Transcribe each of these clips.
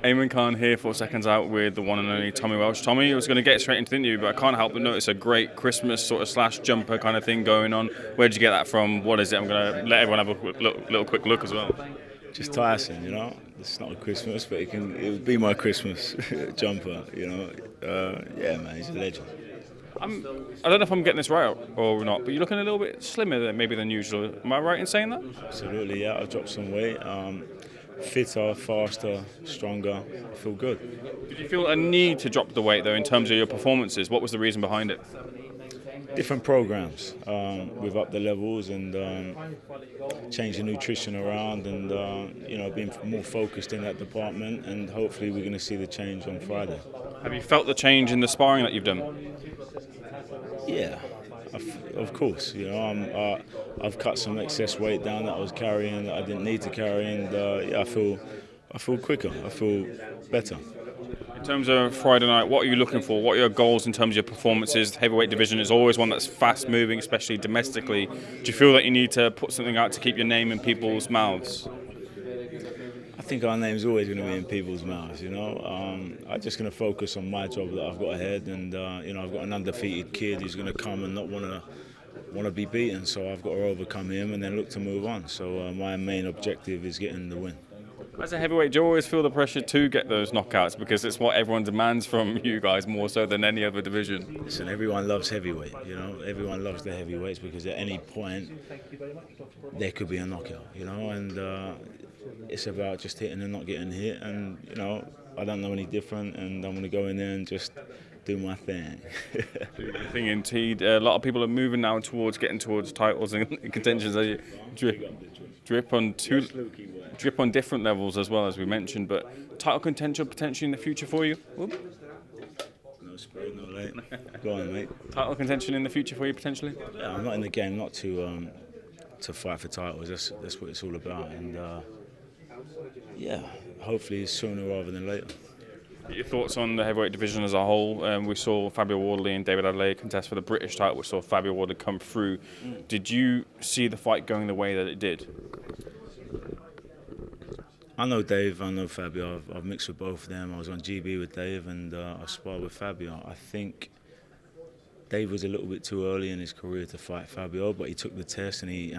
Ayman Khan here for Seconds Out with the one and only Tommy Welch. Tommy, I was going to get straight into the interview, but I can't help but notice a great Christmas sort of slash jumper kind of thing going on. Where'd you get that from? What is it? I'm going to let everyone have a little quick look as well. Just Tyson, It's not a Christmas, but it would be my Christmas jumper, Yeah, man, he's a legend. I don't know if I'm getting this right or not, but you're looking a little bit slimmer than usual. Am I right in saying that? Absolutely, yeah. I've dropped some weight. Fitter, faster, stronger. I feel good. Did you feel a need to drop the weight though in terms of your performances? What was the reason behind it? Different programs. We've upped the levels and changed the nutrition around and being more focused in that department, and hopefully we're going to see the change on Friday. Have you felt the change in the sparring that you've done? Yeah, of course. I've cut some excess weight down that I was carrying that I didn't need to carry, and I feel quicker. I feel better. In terms of Friday night, what are you looking for? What are your goals in terms of your performances? The heavyweight division is always one that's fast moving, especially domestically. Do you feel that you need to put something out to keep your name in people's mouths? I think our name's always going to be in people's mouths, I'm just going to focus on my job that I've got ahead, and I've got an undefeated kid who's going to come and not want to be beaten, so I've got to overcome him and then look to move on. So my main objective is getting the win. As a heavyweight, do you always feel the pressure to get those knockouts because it's what everyone demands from you guys more so than any other division? Listen, everyone loves heavyweight, Everyone loves the heavyweights because at any point there could be a knockout, and it's about just hitting and not getting hit, and I don't know any different, and I'm going to go in there and just do my thing. I think indeed, a lot of people are moving now towards getting towards titles and contentions. Drip on different levels as well, as we mentioned, but title contention potentially in the future for you? No spray, no late. Go on, mate. Title contention in the future for you potentially? Yeah, I'm not in the game not to fight for titles. That's what it's all about, and hopefully sooner rather than later. Your thoughts on the heavyweight division as a whole? We saw Fabio Wardley and David Adelaide contest for the British title. We saw Fabio Wardley come through. Did you see the fight going the way that it did? I know Dave, I know Fabio. I've mixed with both of them. I was on GB with Dave and I sparred with Fabio. I think Dave was a little bit too early in his career to fight Fabio, but he took the test and he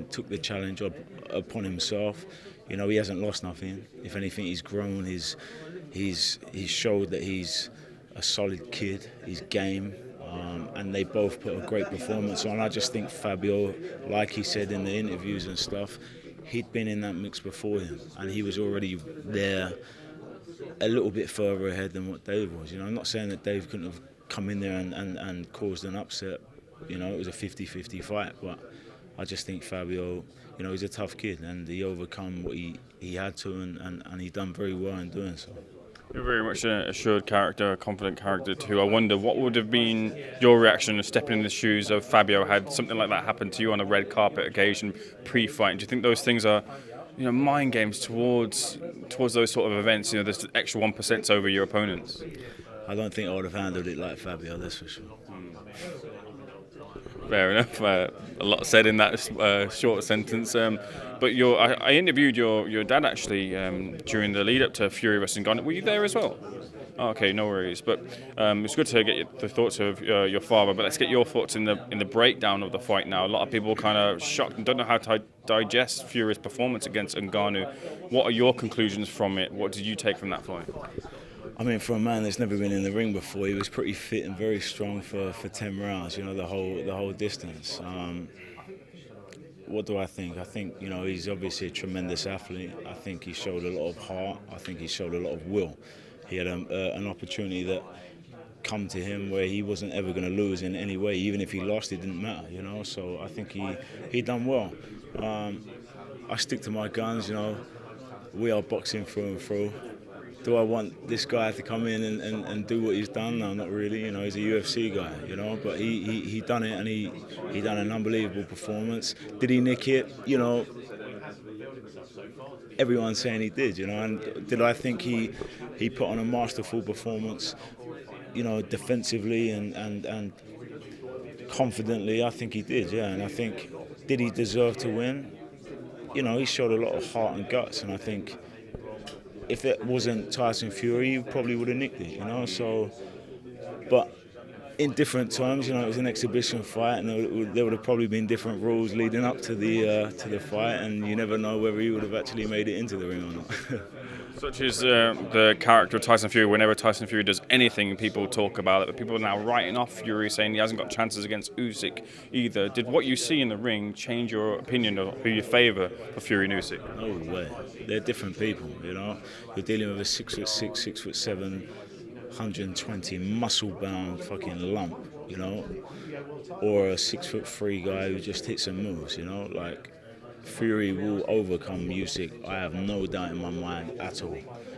took the challenge upon himself. He hasn't lost nothing. If anything, he's grown. He's showed that he's a solid kid. He's game, and they both put a great performance on. I just think Fabio, like he said in the interviews and stuff, he'd been in that mix before him, and he was already there a little bit further ahead than what Dave was. I'm not saying that Dave couldn't have come in there and caused an upset. It was a 50-50 fight, but I just think Fabio, he's a tough kid, and he overcome what he had to, and he done very well in doing so. You're very much an assured character, a confident character too. I wonder what would have been your reaction of stepping in the shoes of Fabio had something like that happen to you on a red carpet occasion pre-fight. Do you think those things are, mind games towards those sort of events? There's extra 1% over your opponents. I don't think I would have handled it like Fabio, that's for sure. Fair enough. A lot said in that short sentence. But I interviewed your dad actually during the lead up to Fury vs Ngannou. Were you there as well? Oh, okay, no worries. But it's good to get the thoughts of your father. But let's get your thoughts in the breakdown of the fight now. A lot of people kind of shocked and don't know how to digest Fury's performance against Ngannou. What are your conclusions from it? What did you take from that fight? I mean, for a man that's never been in the ring before, he was pretty fit and very strong for 10 rounds, the whole distance. What do I think? I think, he's obviously a tremendous athlete. I think he showed a lot of heart. I think he showed a lot of will. He had an opportunity that come to him where he wasn't ever going to lose in any way. Even if he lost, it didn't matter, So I think he done well. I stick to my guns, We are boxing through and through. Do I want this guy to come in and do what he's done? No, not really. He's a UFC guy, But he done it, and he done an unbelievable performance. Did he nick it? Everyone's saying he did, And did I think he put on a masterful performance? Defensively and confidently. I think he did, yeah. And I think, did he deserve to win? He showed a lot of heart and guts, and I think if it wasn't Tyson Fury, he probably would have nicked it, you know. So, but in different terms, you know, it was an exhibition fight, and there would have probably been different rules leading up to the fight, and you never know whether he would have actually made it into the ring or not. Such is the character of Tyson Fury. Whenever Tyson Fury does anything, people talk about it. But people are now writing off Fury, saying he hasn't got chances against Usyk either. Did what you see in the ring change your opinion of who you favour for Fury and Usyk? No way. They're different people, you know. You're dealing with a 6'6", 6'7", 120 muscle-bound fucking lump, you know, or a 6'3" guy who just hits and moves, you know. Like, Fury will overcome Usyk. I have no doubt in my mind at all.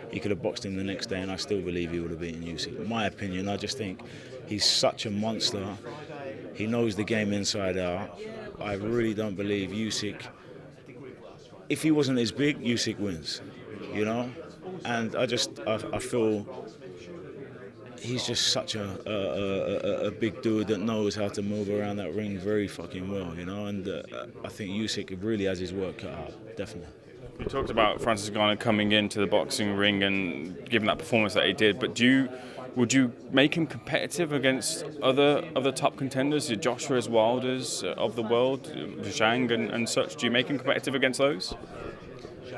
He could have boxed him the next day, and I still believe he would have beaten Usyk. In my opinion, I just think he's such a monster. He knows the game inside out. I really don't believe Usyk. If he wasn't as big, Usyk wins, you know. And I feel he's just such a big dude that knows how to move around that ring very fucking well, you know. And I think Usyk really has his work cut out, definitely. You talked about Francis Ngannou coming into the boxing ring and giving that performance that he did, but would you make him competitive against other top contenders, your Joshua's, Wilders of the world, Zhang and such? Do you make him competitive against those?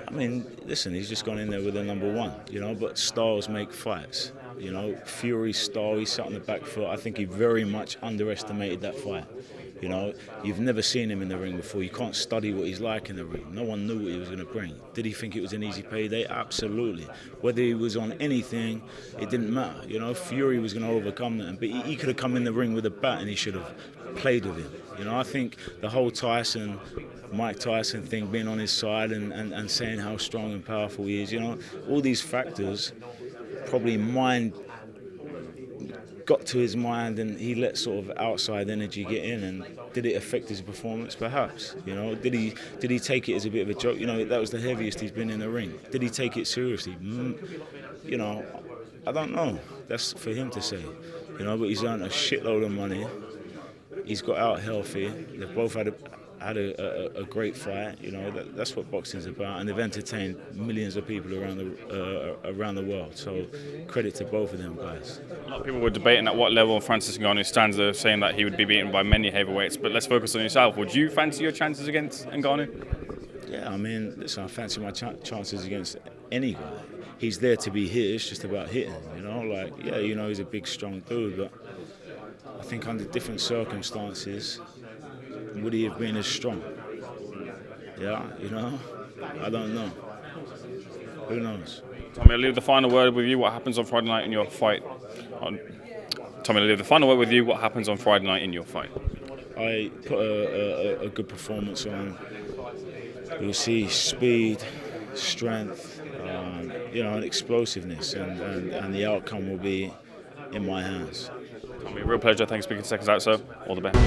I mean, listen, he's just gone in there with a number one, you know, but styles make fights. You know, Fury's style, he sat on the back foot. I think he very much underestimated that fight. You know, you've never seen him in the ring before. You can't study what he's like in the ring. No one knew what he was going to bring. Did he think it was an easy payday? Absolutely. Whether he was on anything, it didn't matter. You know, Fury was going to overcome that. But he could have come in the ring with a bat and he should have played with him. You know, I think the whole Mike Tyson thing, being on his side and saying how strong and powerful he is, you know, all these factors probably got to his mind, and he let sort of outside energy get in. And did it affect his performance? Perhaps. You know, did he take it as a bit of a joke? You know, that was the heaviest he's been in the ring. Did he take it seriously? You know, I don't know. That's for him to say. You know, but he's earned a shitload of money. He's got out healthy. They've both had a great fight. You know, that's what boxing's about, and they've entertained millions of people around the world. So credit to both of them guys. A lot of people were debating at what level Francis Ngannou stands there, saying that he would be beaten by many heavyweights. But let's focus on yourself. Would you fancy your chances against Ngannou? Yeah, I mean, listen, I fancy my chances against any guy. He's there to be hit. It's just about hitting. You know, like, yeah, you know, he's a big, strong dude, but I think under different circumstances, would he have been as strong? Yeah, you know, I don't know. Who knows? Tommy, I'll leave the final word with you. What happens on Friday night in your fight? Tommy, I'll leave the final word with you. What happens on Friday night in your fight? I put a good performance on. You'll see speed, strength, you know, and explosiveness, and the outcome will be in my hands. Tommy, real pleasure. Thanks for speaking to SecondsOut, sir. All the best.